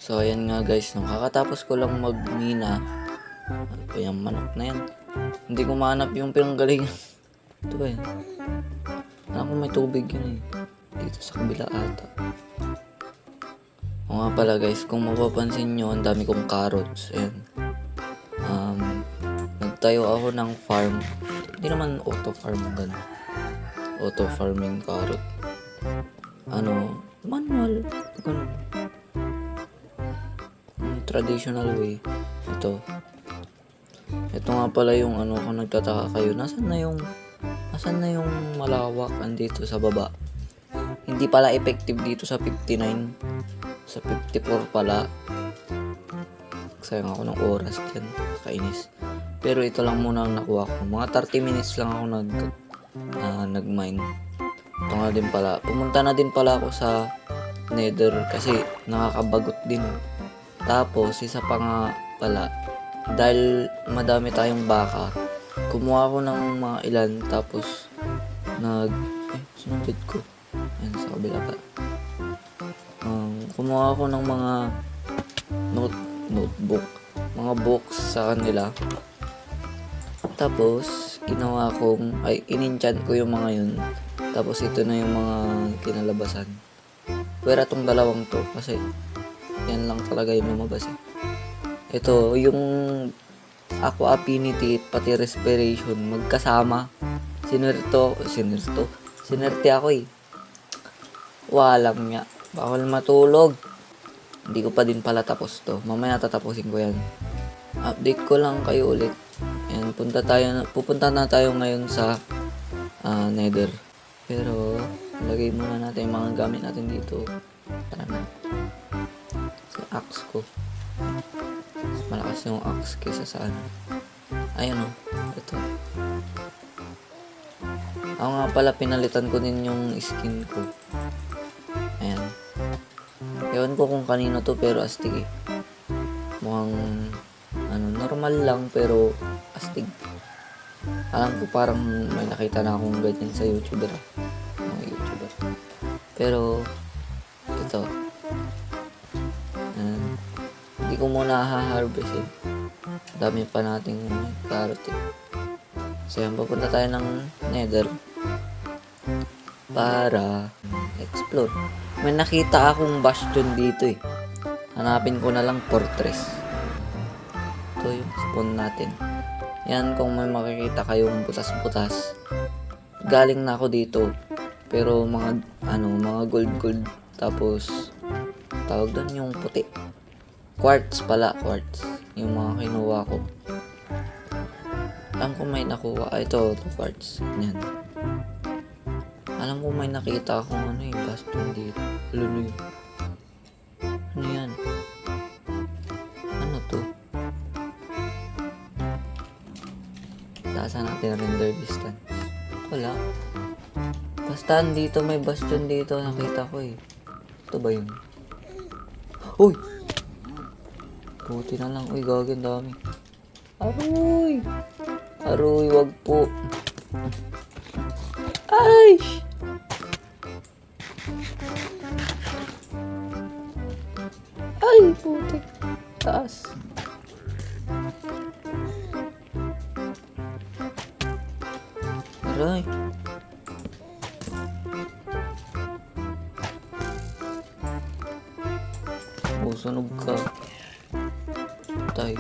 So ayan nga guys, nung kakatapos ko lang magmina, ano pa yung manok na yan? Hindi ko mahanap yung pinanggalingan. Ito ba yan? Alam ko may tubig yun eh. Dito sa kabila ata. O nga pala guys, kung mapapansin nyo, ang dami kong carrots. Ayan. Nagtayo ako ng farm. Hindi naman auto farm ganun. Auto farming carrot. Manual. Ganun. Traditional way. Ito nga pala yung kung nagtataka kayo, nasan na yung malawak andito sa baba. Hindi pala effective dito sa 59. Sa 54 pala. Sayang ako ng oras dyan. Kainis. Pero ito lang muna ang nakuha ko. Mga 30 minutes lang ako nag-mine. Ito nga din pala. Pumunta na din pala ako sa Nether kasi nakakabagot din. Tapos, isa pa nga pala, dahil madami tayong baka, kumuha ko ng mga ilan, tapos, sinunod ko. Ayan, sa kabila pa. Kumuha ko ng mga notebook, mga books sa kanila. Tapos, in-enchant ko yung mga yun. Tapos, ito na yung mga kinalabasan. Pero itong dalawang to, kasi, yan lang talaga yung lumabas eh. Ito, yung Aqua Affinity pati Respiration magkasama. Sinerte ako eh. Walang nga. Bawal matulog. Hindi ko pa din pala tapos to. Mamaya tatapusin ko yan. Update ko lang kayo ulit. Ayan, pupunta na tayo ngayon sa Nether. Pero, lagay muna natin yung mga gamit natin dito. Tara na. Axe ko. Mas malakas yung axe kesa sa ayun o. Ito. Ako nga pala pinalitan ko din yung skin ko. Ayan. Ewan ko kung kanino to pero astig eh. Mukhang normal lang pero astig. Alam ko parang may nakita na akong ganyan sa YouTuber. Mga YouTuber. Pero ito. Hindi ko muna ha-harvest eh. Dami pa nating carrot eh. So yan, papunta tayo ng Nether para explore. May nakita akong bastion dito eh. Hanapin ko na lang fortress. Ito yung spawn natin. Yan, kung may makikita kayong butas-butas, galing na ako dito. Pero mga gold. Tapos tawag doon yung puti. Quartz. Yung mga kinuha ko. Alam ko may nakuha. Ito quartz. Yan. Alam ko may nakita akong bastion dito. Ano yan? Ano to? Taasan natin render distance. Wala. Basta dito may bastion dito. Nakita ko eh. Ito ba yun? Uy! Buti na lang. Uy, gagawin dami. Aroy, wag po. Ay! Ay, putik. Taas. Aray. Sunog ka. Tay.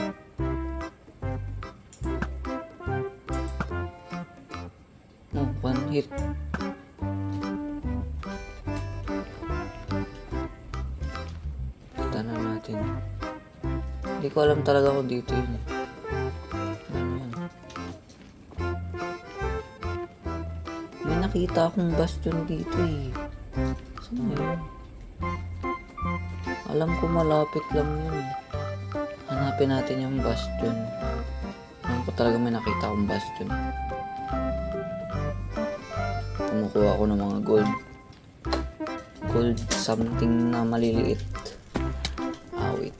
One hit. Kita na natin. Hindi ko alam talaga kung dito yun. Ano yan? May nakita akong bastion dito eh. Saan na yun? Alam ko malapit lang yun. Hanapin natin yung bastion. Alam ko talaga may nakita akong bastion. Kumukuha ako ng mga gold. Gold something na maliliit. Wait.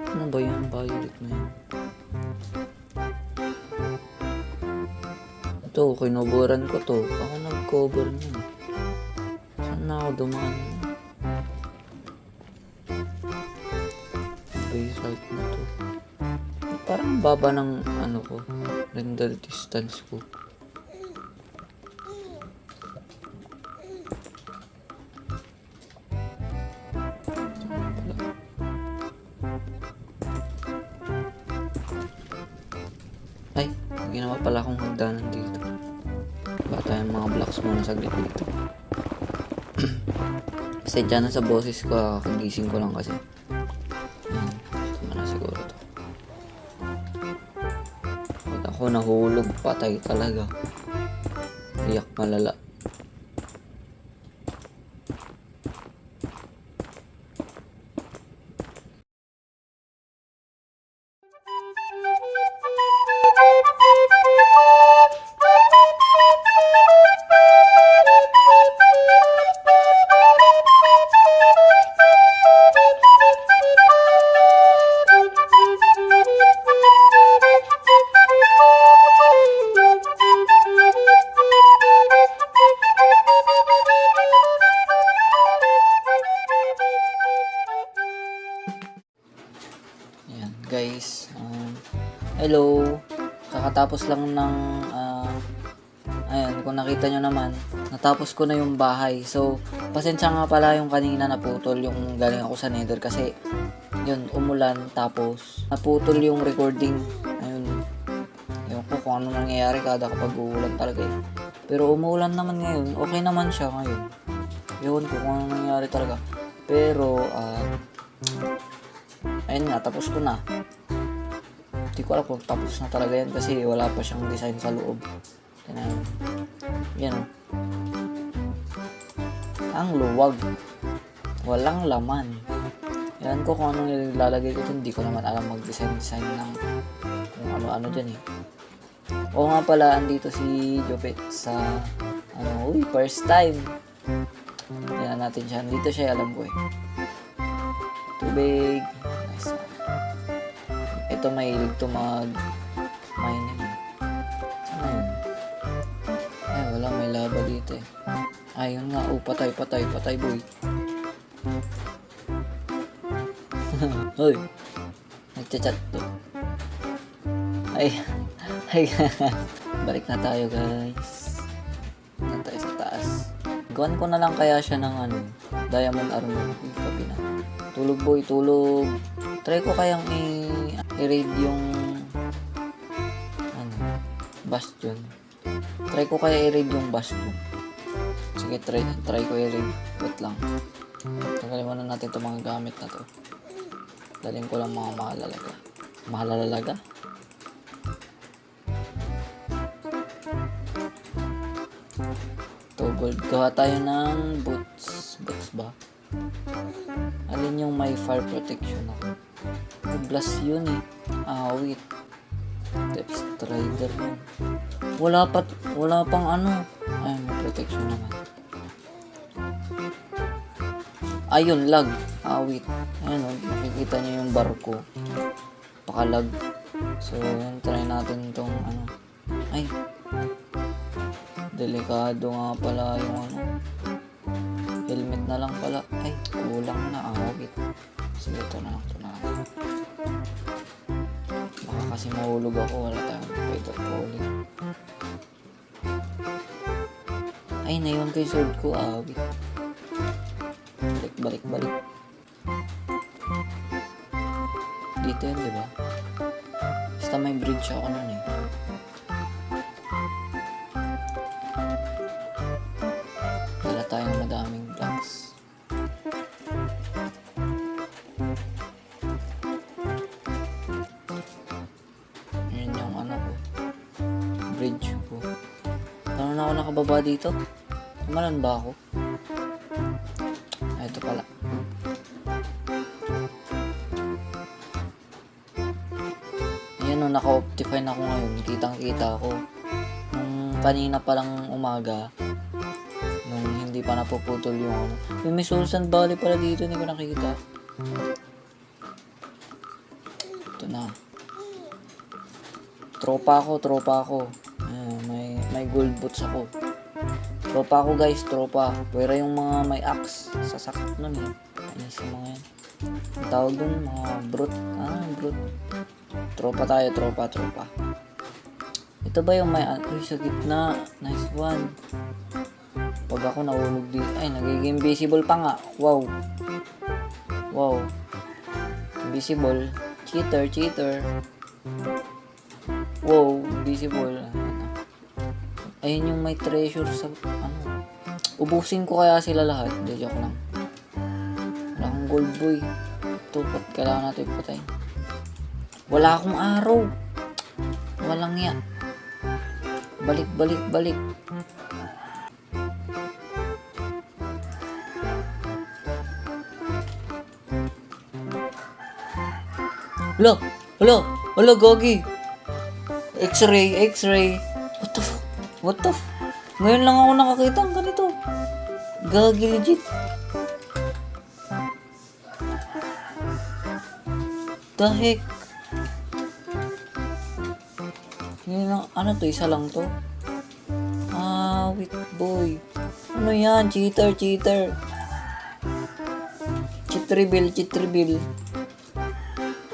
Ano ba yan? Violet na yan. Ito, kinuburan ko to. Ako nag-cover niya. Saan na ako dumaan? Basalt na to. Parang baba ng ano ko. Render distance ko. Ay, ginawa pala akong hagdanan dito. Bata yung mga blocks muna saglit dito. Kasi dyan sa boses ko, kagising ko lang kasi. Ayan, tama na siguro to. Pag ako nahulog, patay talaga. Iyak malala. Ayan, guys. Hello. Kakatapos lang ng ayan, kung nakita nyo naman, natapos ko na yung bahay. So, pasensya nga pala yung kanina naputol yung galing ako sa Nether kasi yun, umulan tapos naputol yung recording. Ayun. Ewan ko kung ano nangyayari kada kapag uulan talaga eh. Pero umuulan naman ngayon. Okay naman siya ngayon. Ewan ko kung ano nangyayari talaga. Pero, ayun nga, tapos ko na. Hindi ko alam kung tapos na talaga yan kasi wala pa siyang design sa loob. Yan o. Ang luwag. Walang laman. Yan ko kung anong ilalagay ko dyan. Hindi ko naman alam mag-design ng kung ano-ano dyan eh. Oo nga pala, andito si Jopet sa first time. Tignan natin siya. Dito siya, alam ko eh. Tubig. Nice. Ito mahilig to mag-mining. Saan yun? Ay, wala. May lava dito eh. Ayun nga. Patay boy. Hoy. Nagchat to. Ay. Balik na tayo guys. Nandun tayo sa taas. Gawan ko na lang kaya siya ng diamond armor. Kapi na. Tulog boy, tulog. Try ko kayang i-raid yung bastion. Try ko kaya i-raid yung bastion. Sige, try ko i-raid. Wait lang. Tanggalin muna natin itong mga gamit na to. Dalhin ko lang mga mahalalaga. Mahalalaga? Ito, gold. Gawa tayo ng boots. Boots ba? Alin yung may fire protection ako? Blast yun eh. Wait. Depth strider yun. Wala pang ano. Ay, may protection naman. Ayun, lag. Wait. Ayun, makikita nyo yung barko. Pakalag. So, yun, try natin itong Ay. Delikado nga pala yung helmet na lang pala. Ay, kulang na. Wait. Sige, ito na lang. Baka kasi mahulog ako. Wala tayong feather falling. Ay, naiwan ko yung sword ko. Wait. Balik. Dito yun, diba? Basta may bridge ako nun eh. Wala tayong madaming blocks. Yun yung ko. Bridge ko. Ano na ako nakababa dito? Tumalan ba ako? Ito pala. Ayan naka-optify na ako ngayon. Kitang-kita ako. Nung kanina palang umaga, nung hindi pa napuputol yung may Soul Sand Valley pala dito, hindi ko nakikita. Ito na. Tropa ako. Ayan, may may gold boots ako. Tropa ako guys, tropa. Pwera yung mga may axe. Sasakit nun eh. Anis yung mga yan. Ang tawag dun, mga brute. Brute. Tropa tayo, tropa. Ito ba yung may... Uy, sa gitna. Nice one. Pag ako nahulog dito. Ay, nagiging invisible pa nga. Wow. Invisible. Cheater. Wow, invisible. Ayun yung may treasure sa... Ubusin ko kaya sila lahat. Hindi, joke lang. Wala akong gold boy. Ito, ba't kailangan natin patay? Wala akong araw. Walang ya. Balik. Hala, gogi. X-ray. What the f... Ngayon lang ako nakakita ng ganito. Gagi legit. The heck? Ano to? Isa lang to? Wait boy. Ano yan? Cheater. Cheat reveal.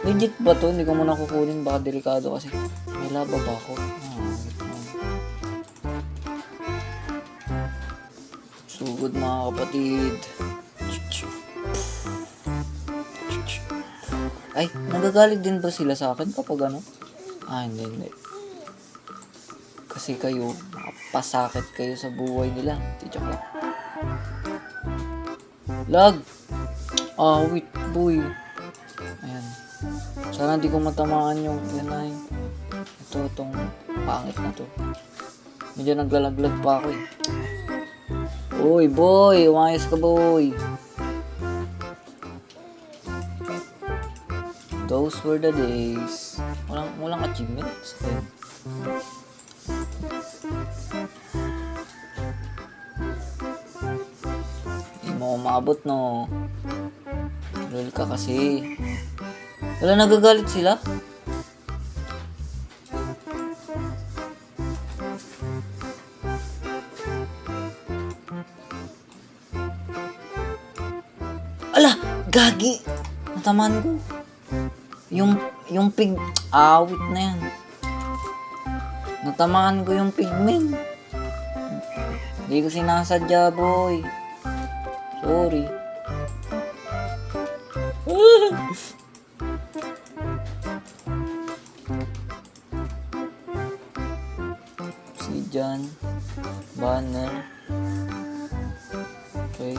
Legit ba to? Hindi ko muna kukunin. Baka delikado kasi. May laba ba ako? Sugod mga kapatid. Ay, nagagalit din ba sila sa akin kapag ano? Hindi. Kasi kayo, nakapasakit kayo sa buhay nila. Joke lang. Lag! Wait, boy. Ayan. Sana di ko matamaan yung yan ay. Itong pangit na to. Medyo naglalaglag pa ako eh. Uy, boy! Umayos ka, boy! Those were the days. Walang achievements. Okay. Hindi mo umabot, no? Lol ka kasi. Wala, nagagalit sila? Ala! Gagi! Natamaan ko. Yung pig... Awit na yan. Natamaan ko yung pigmen. Hindi ko sinasadya, boy. Sorry. Obsidian. Banner. Okay.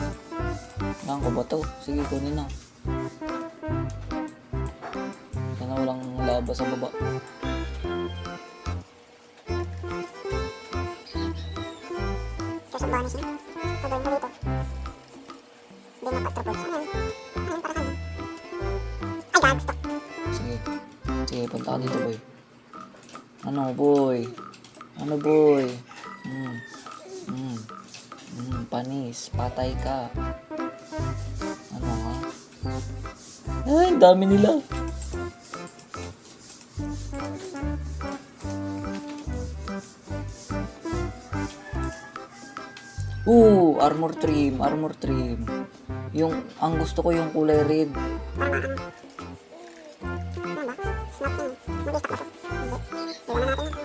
Kailangan ko ba ito? Sige, kunin na. Sana walang laba sa baba. Sa bonus niya. Pagawin ko dito. Hindi mapatropod. Saan yan? Ayun, para saan? Ay, God, stop. Sige, punta ka dito, boy. Ano, boy? Panis. Patay ka. Ano, ha? Ay, dami nila. Armor trim. Ang gusto ko yung kulay red. Para maano. Ano ba? Snap yun. Mag-stock na to. Hindi. Iwan na natin yan.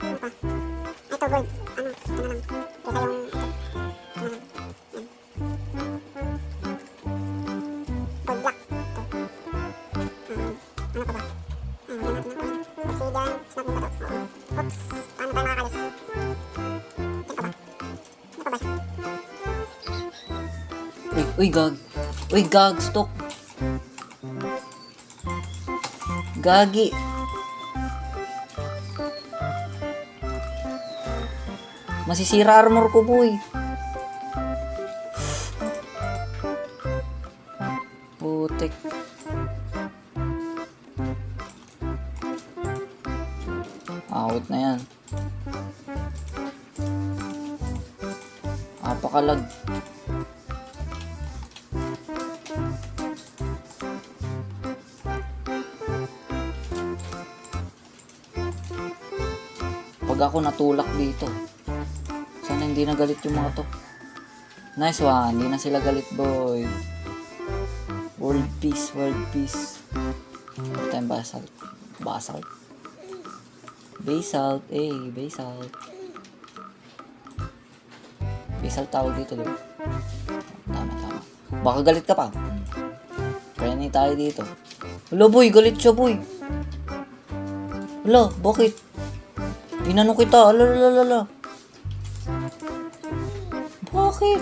Ano pa? Ito, gold. Ano lang. Kesa yung ito. Ano lang. Yan. Gold black. Ito. Ano pa ba? Ay, wala natin ang kulay. Obsidian. Snap yung bato. Oo. Oops. Paano tayo makakalis? Ito ba? Ano pa ba siya? Uy, gag, stop. Gagi. Masisira armor ko, boy. Putek. Awit na yan. Apakalag. Pag ako natulak dito. Sana hindi na galit yung mga to. Nice one. Hindi na sila galit, boy. World peace, world peace. Ito tayong basalt. Basalt. Basalt, basalt. Basalt tawag dito, diba? Tama. Baka galit ka pa. Prenay tayo dito. Hala, boy. Galit siya, boy. Hala, bakit? Inano kita. Ala. Bakit?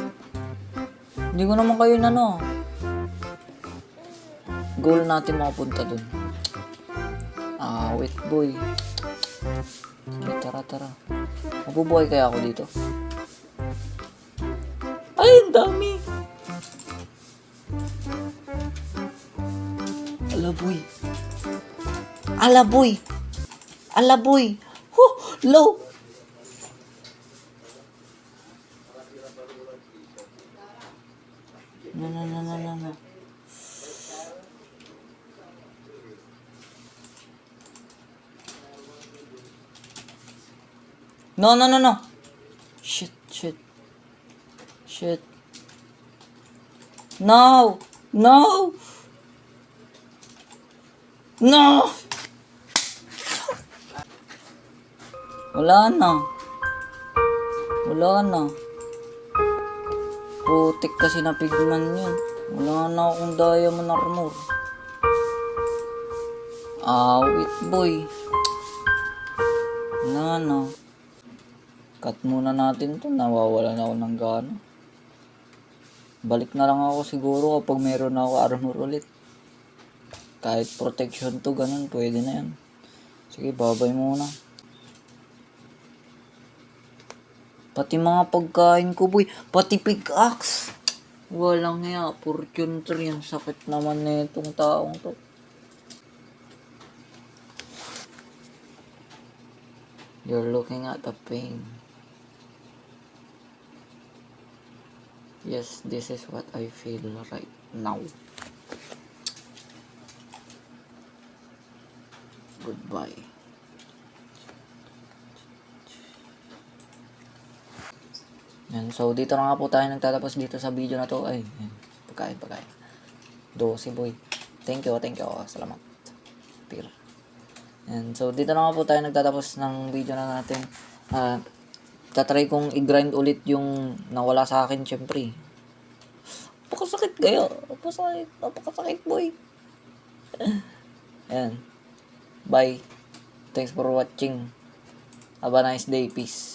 Hindi ko naman kayo inano. Goal natin makapunta dun. Wait, boy. Sige, tara. Mabubuhay kaya ako dito? Ay, ang dami. Ala, boy. Low. No. No. Shit. No. Wala na. Putik kasi na pigman yun. Wala na akong diamond armor. Wait, boy. Wala na. Cut muna natin to. Nawawala na ako ng gana. Balik na lang ako siguro kapag meron ako armor ulit. Kahit protection to, ganun. Pwede na yan. Sige, babay muna. Pati mga pagkain ko, boy. Pati pickaxe. Walang nga. Fortune tree. Ang sakit naman na itong taong to. You're looking at the pain. Yes, this is what I feel right now. Goodbye. Yan, so dito na nga po tayo nagtatapos dito sa video na to. Ay, pagkain. 12, boy. Thank you. Salamat. Peer. And so dito na nga po tayo nagtatapos ng video na natin. Tatry kong i-grind ulit yung nawala sa akin, syempre. Napakasakit kayo. Napakasakit, boy. Ayan. Bye. Thanks for watching. Have a nice day. Peace.